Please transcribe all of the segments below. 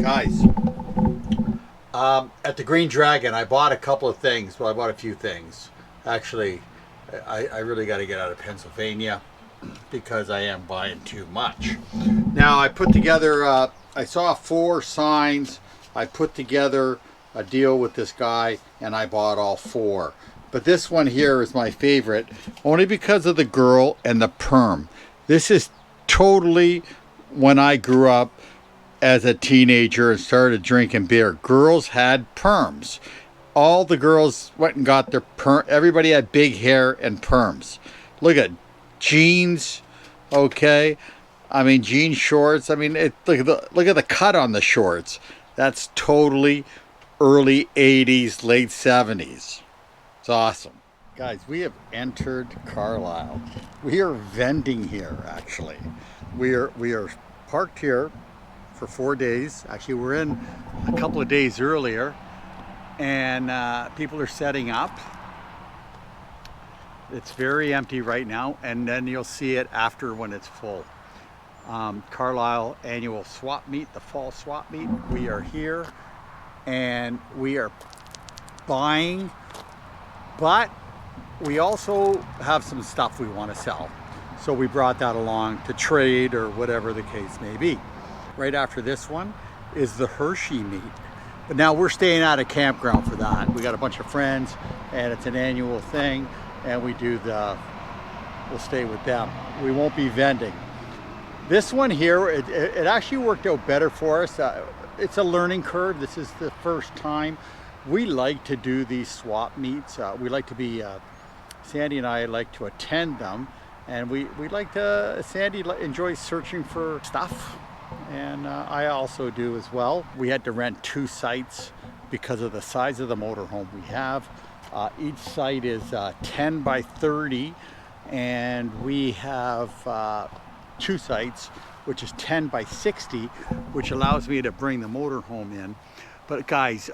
Guys, at the Green Dragon, I bought a couple of things. Well, I bought a few things. Actually, I really got to get out of Pennsylvania because I am buying too much. Now, I put together, I saw 4 signs. I put together a deal with this guy and I bought all 4. But this one here is my favorite only because of the girl and the perm. This is totally when I grew up as a teenager and started drinking beer. Girls had perms. All the girls went and got their perm. Everybody had big hair and perms. Look at jeans, okay? I mean, jean shorts. I mean, look at the cut on the shorts. That's totally early 80s, late 70s. It's awesome. Guys, we have entered Carlisle. We are vending here, actually. We are parked here for 4 days. Actually, we're in a couple of days earlier, and people are setting up. It's very empty right now, and then you'll see it after when it's full. Carlisle annual swap meet, the fall swap meet. We are here, and we are buying, but we also have some stuff we want to sell. So we brought that along to trade or whatever the case may be. Right after this one is the Hershey meet. But now we're staying at a campground for that. We got a bunch of friends and it's an annual thing, and we'll stay with them. We won't be vending. This one here, it actually worked out better for us. It's a learning curve. This is the first time. We like to do these swap meets. We like to be, Sandy and I like to attend them. And we like to, Sandy enjoys searching for stuff. And I also do as well. We had to rent 2 sites because of the size of the motorhome we have. Each site is 10 by 30, and we have 2 sites, which is 10 by 60, which allows me to bring the motorhome in. But guys,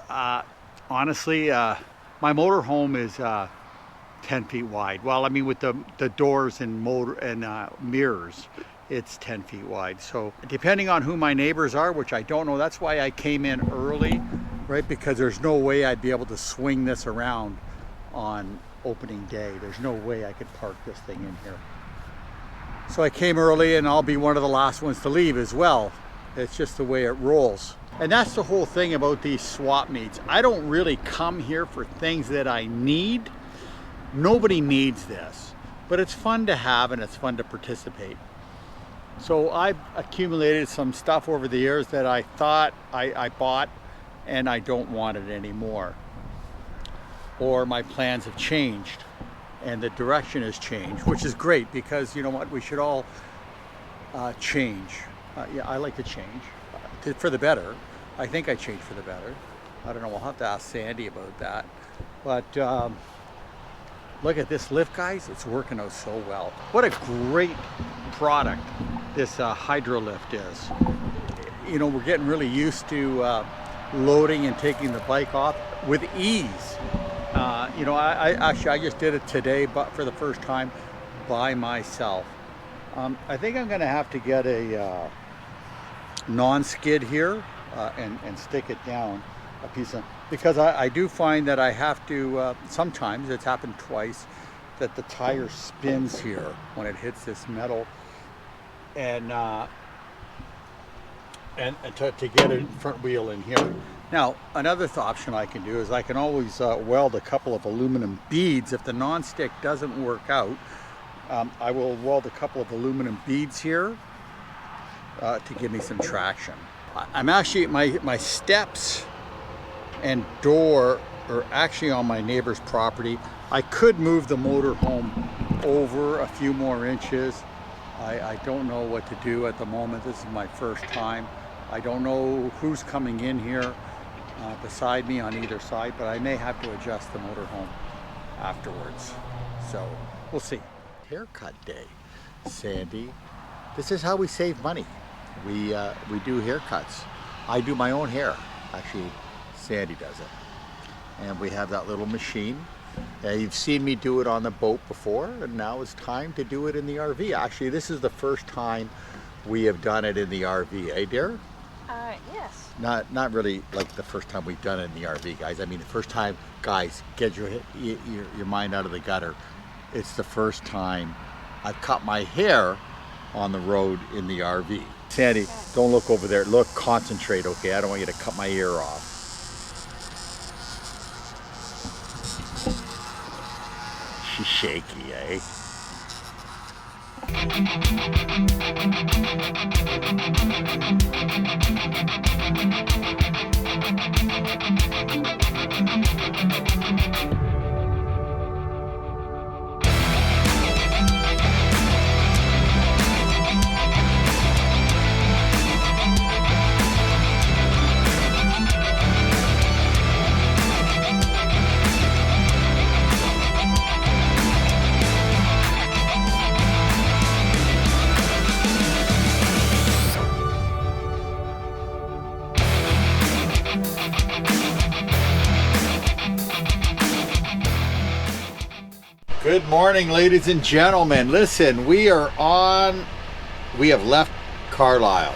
honestly, my motorhome is 10 feet wide. Well, I mean, with the doors and motor and mirrors, it's 10 feet wide. So depending on who my neighbors are, which I don't know, that's why I came in early, right? Because there's no way I'd be able to swing this around on opening day. There's no way I could park this thing in here. So I came early, and I'll be one of the last ones to leave as well. It's just the way it rolls. And that's the whole thing about these swap meets. I don't really come here for things that I need. Nobody needs this, but it's fun to have and it's fun to participate. So I've accumulated some stuff over the years that I thought I bought and I don't want it anymore. Or my plans have changed and the direction has changed, which is great because you know what, we should all change. Yeah, I like to change for the better. I think I changed for the better. I don't know, we'll have to ask Sandy about that. But look at this lift, guys. It's working out so well. What a great product this hydro lift is. You know, we're getting really used to loading and taking the bike off with ease. You know, I just did it today, but for the first time by myself. I think I'm going to have to get a non-skid here and stick it down a piece of, because I do find that I have to, sometimes, it's happened twice, that the tire spins here when it hits this metal, and to get a front wheel in here. Now, another option I can do is I can always weld a couple of aluminum beads. If the non-stick doesn't work out, I will weld a couple of aluminum beads here to give me some traction. I'm actually, my steps and door are actually on my neighbor's property. I could move the motor home over a few more inches. I don't know what to do at the moment. This is my first time. I don't know who's coming in here beside me on either side, but I may have to adjust the motor home afterwards. So we'll see. Haircut day, Sandy. This is how we save money. We do haircuts. I do my own hair. Actually, Sandy does it. And we have that little machine. You've seen me do it on the boat before, and now it's time to do it in the RV. Actually, this is the first time we have done it in the RV, eh dear? Yes. Not really like the first time we've done it in the RV, guys. I mean, the first time, guys, get your mind out of the gutter. It's the first time I've cut my hair on the road in the RV. Sandy, Okay. don't look over there. Look, concentrate, okay? I don't want you to cut my ear off. She's shaky, eh? Good morning, ladies and gentlemen. Listen, we have left Carlisle.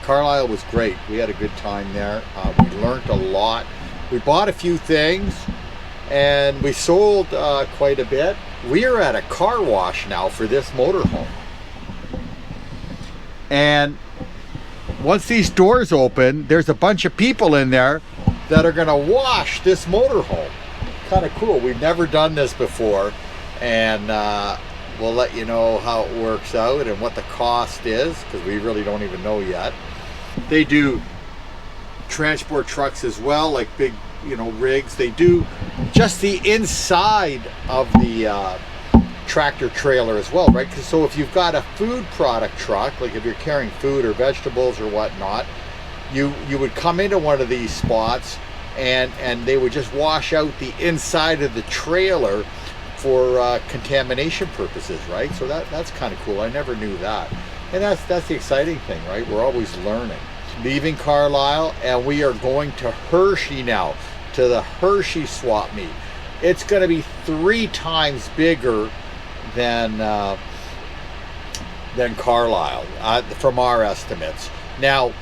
Carlisle was great. We had a good time there. We learned a lot. We bought a few things and we sold quite a bit. We are at a car wash now for this motorhome. And once these doors open, there's a bunch of people in there that are gonna wash this motorhome. Kind of cool. We've never done this before. And we'll let you know how it works out and what the cost is, because we really don't even know yet. They do transport trucks as well, like big, rigs. They do just the inside of the tractor trailer as well, right? So if you've got a food product truck, like if you're carrying food or vegetables or whatnot, you would come into one of these spots and they would just wash out the inside of the trailer for contamination purposes, right? So that's kind of cool. I never knew that. And that's the exciting thing, right? We're always learning. Leaving Carlisle, and we are going to Hershey now, to the Hershey swap meet. It's going to be 3 times bigger than Carlisle, from our estimates. Now,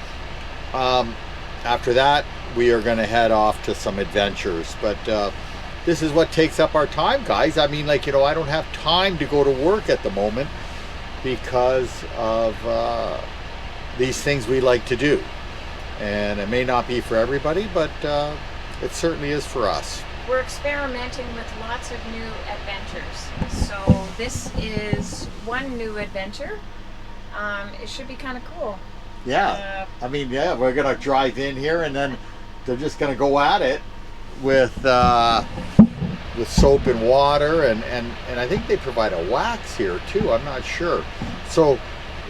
after that, we are going to head off to some adventures, but this is what takes up our time, guys. I mean, I don't have time to go to work at the moment because of these things we like to do. And it may not be for everybody, but it certainly is for us. We're experimenting with lots of new adventures. So this is one new adventure. It should be kind of cool. Yeah. We're going to drive in here and then they're just going to go at it with soap and water, and I think they provide a wax here too. I'm not sure. So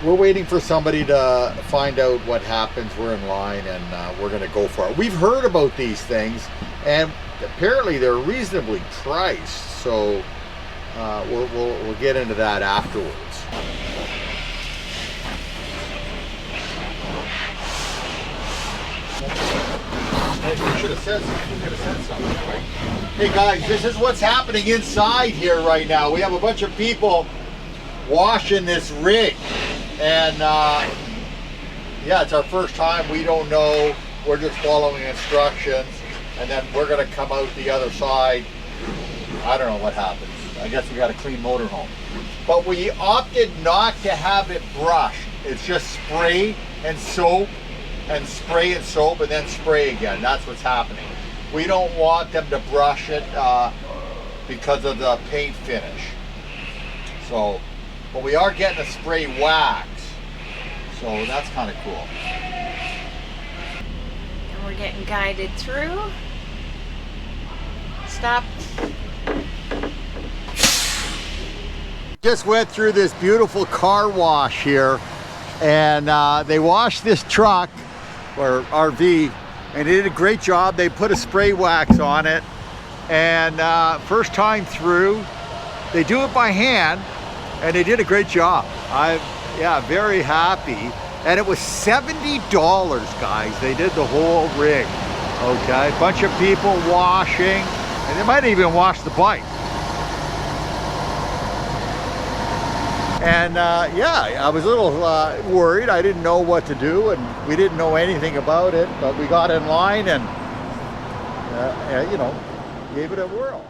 we're waiting for somebody to find out what happens. We're in line and we're going to go for it. We've heard about these things and apparently they're reasonably priced. So we'll get into that afterwards. You should have said something, right? Hey guys, this is what's happening inside here right now. We have a bunch of people washing this rig. And it's our first time. We don't know. We're just following instructions. And then we're going to come out the other side. I don't know what happens. I guess we got a clean motorhome. But we opted not to have it brushed. It's just spray and soap. And spray and soap and then spray again. That's what's happening. We don't want them to brush it because of the paint finish. So, but we are getting a spray wax. So that's kind of cool. And we're getting guided through. Stop. Just went through this beautiful car wash here, and they washed this truck or RV, and they did a great job. They put a spray wax on it, and first time through, they do it by hand, and they did a great job. I'm very happy. And it was $70, guys. They did the whole rig. Okay, a bunch of people washing, and they might even wash the bike. And yeah, I was a little worried. I didn't know what to do, and we didn't know anything about it, but we got in line and, you know, gave it a whirl.